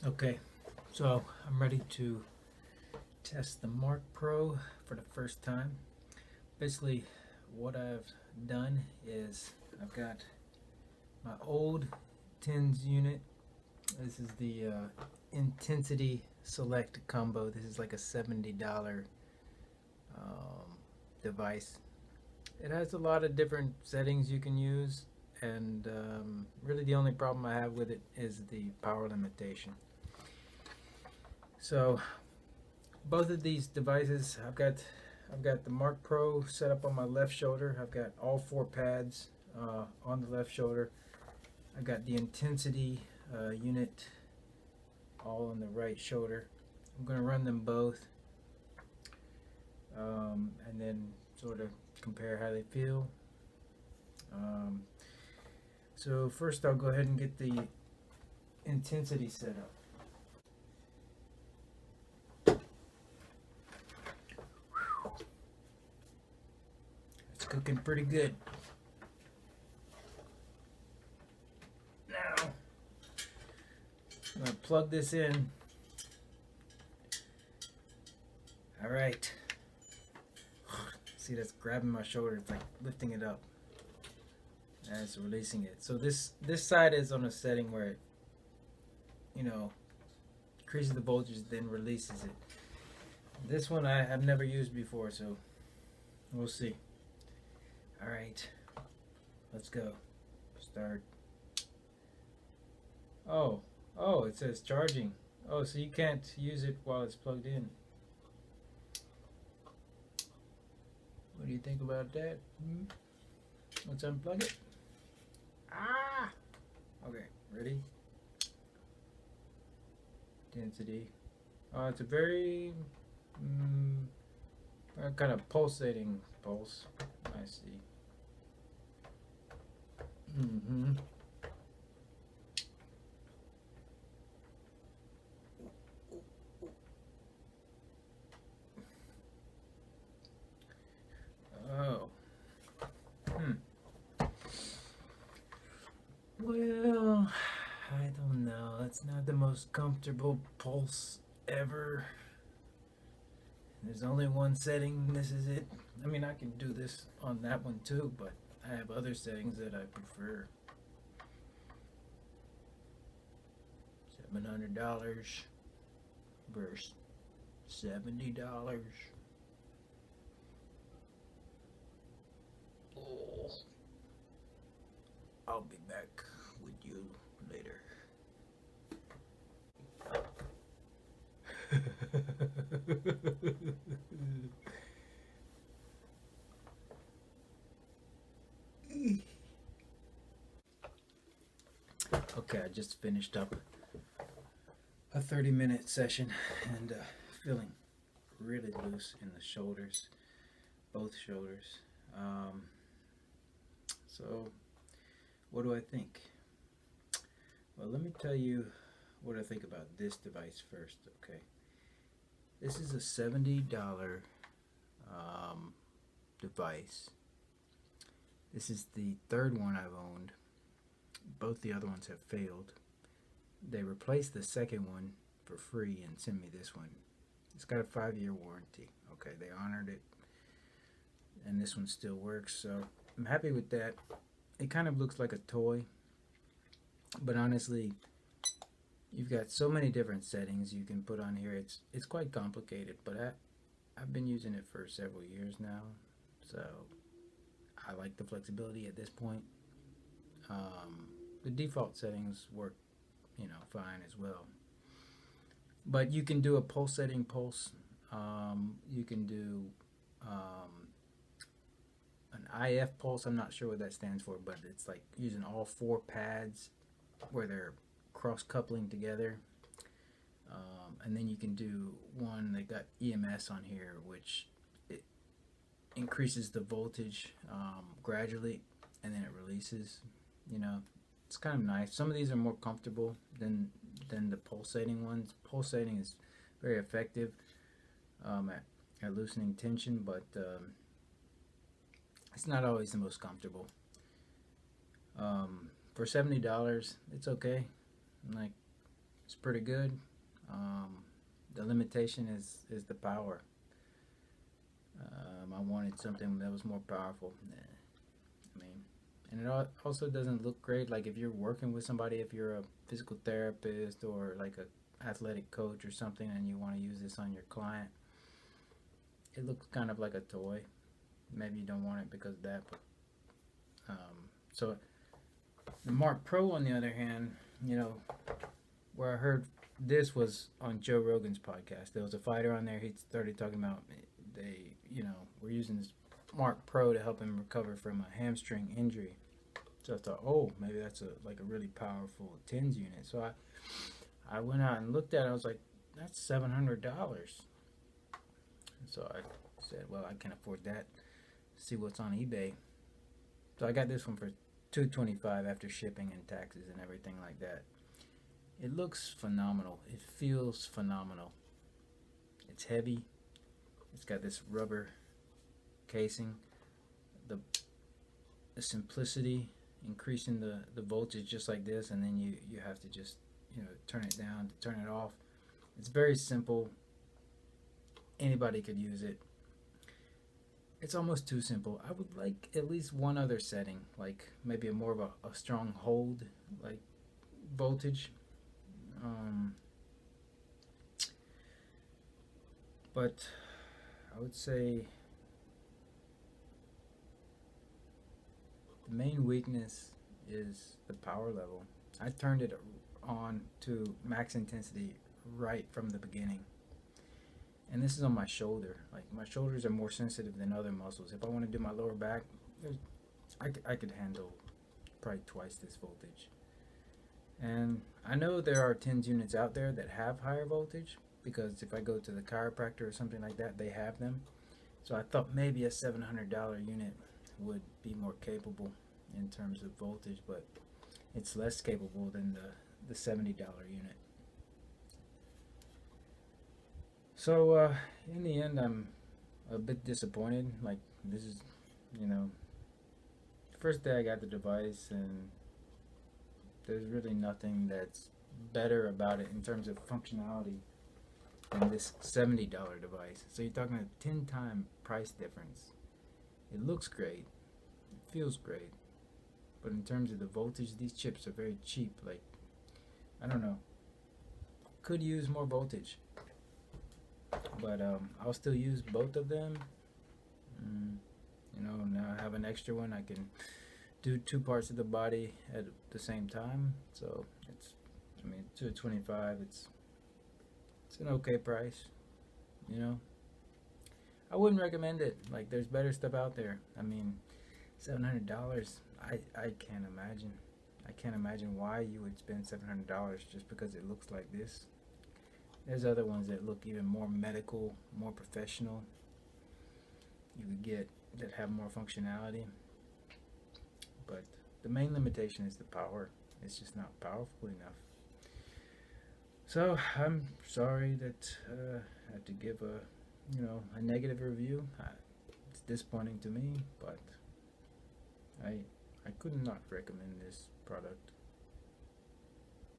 Okay, so I'm ready to test the Marc Pro for the first time. Basically, what I've done is I've got my old tens unit. This is the Intensity Select combo. This is like a $70 device. It has a lot of different settings you can use, and really the only problem I have with it is the power limitation. So both of these devices, I've got the Marc Pro set up on my left shoulder. I've got all four pads on the left shoulder. I've got the intensity unit all on the right shoulder. I'm going to run them both and then sort of compare how they feel. Um, so first I'll go ahead and get the intensity set up. It's cooking pretty good. Now I'm going to plug this in. All right. See, that's grabbing my shoulder. It's like lifting it up. And it's releasing it. So this side is on a setting where it, you know, increases the voltage, then releases it. This one I've never used before, so we'll see. All right, let's go. Start. Oh, it says charging. Oh, so you can't use it while it's plugged in. What do you think about that? Let's unplug it. Ah! Okay, ready? Density. Oh, it's a very kind of pulsating pulse. I see. Mm-hmm. Oh. Hmm. Well, I don't know. It's not the most comfortable pulse ever. There's only one setting. This is it. I mean, I can do this on that one too, but I have other settings that I prefer. $700 versus $70. Oh, I'll be back with you later. Okay, I just finished up a 30-minute session and feeling really loose in the shoulders, both shoulders. Um, so, what do I think? Well, let me tell you what I think about this device first, okay? This is a $70 device. This is the third one I've owned. Both the other ones have failed. They replaced the second one for free and sent me this one. It's got a 5-year warranty. Okay, they honored it, and this one still works, so I'm happy with that. It kind of looks like a toy, but honestly, you've got so many different settings you can put on here. It's quite complicated, but I've been using it for several years now, so I like the flexibility at this point. The default settings work, fine as well. But you can do a pulsating pulse. You can do um, an IF pulse. I'm not sure what that stands for, but it's like using all four pads where they're cross coupling together. And then you can do one that got EMS on here, which it increases the voltage gradually, and then it releases. You know, it's kind of nice. Some of these are more comfortable than the pulsating ones. Pulsating is very effective at loosening tension, but it's not always the most comfortable. For $70, it's okay. Like It's pretty good. Um, the limitation is the power. I wanted something that was more powerful. I mean, and it also doesn't look great. Like if you're working with somebody, if you're a physical therapist or like a athletic coach or something, and you want to use this on your client, it looks kind of like a toy. Maybe you don't want it because of that. But so the Marc Pro, on the other hand, you know, where I heard this was on Joe Rogan's podcast. There was a fighter on there. He started talking about we're using this Marc Pro to help him recover from a hamstring injury. So I thought, oh, maybe that's a really powerful TENS unit. So I went out and looked at it. I was like, that's $700. So I said, well, I can afford that. See what's on eBay. So I got this one for $225 after shipping and taxes and everything like that. It looks phenomenal. It feels phenomenal. It's heavy. It's got this rubber casing. The simplicity, increasing the voltage just like this, and then you have to just turn it down to turn it off. It's very simple. Anybody could use it. It's almost too simple. I would like at least one other setting, like maybe more of a strong hold, like voltage. But I would say the main weakness is the power level. I turned it on to max intensity right from the beginning. And this is on my shoulder. Like my shoulders are more sensitive than other muscles. If I want to do my lower back, I could handle probably twice this voltage. And I know there are TENS units out there that have higher voltage, because if I go to the chiropractor or something like that, they have them. So I thought maybe a $700 unit would be more capable in terms of voltage, but it's less capable than the $70 unit. So in the end, I'm a bit disappointed. Like this is, the first day I got the device, and there's really nothing that's better about it in terms of functionality than this $70 device. So you're talking a 10-time price difference. It looks great, it feels great, but in terms of the voltage, these chips are very cheap. Like, I don't know, could use more voltage, but I'll still use both of them. Now I have an extra one. I can do two parts of the body at the same time. So it's, $225. It's an okay price. I wouldn't recommend it. Like, there's better stuff out there. $700. I can't imagine. I can't imagine why you would spend $700 just because it looks like this. There's other ones that look even more medical, more professional. You could get that have more functionality. But the main limitation is the power. It's just not powerful enough. So I'm sorry that I had to give a negative review. It's disappointing to me, but I could not recommend this product.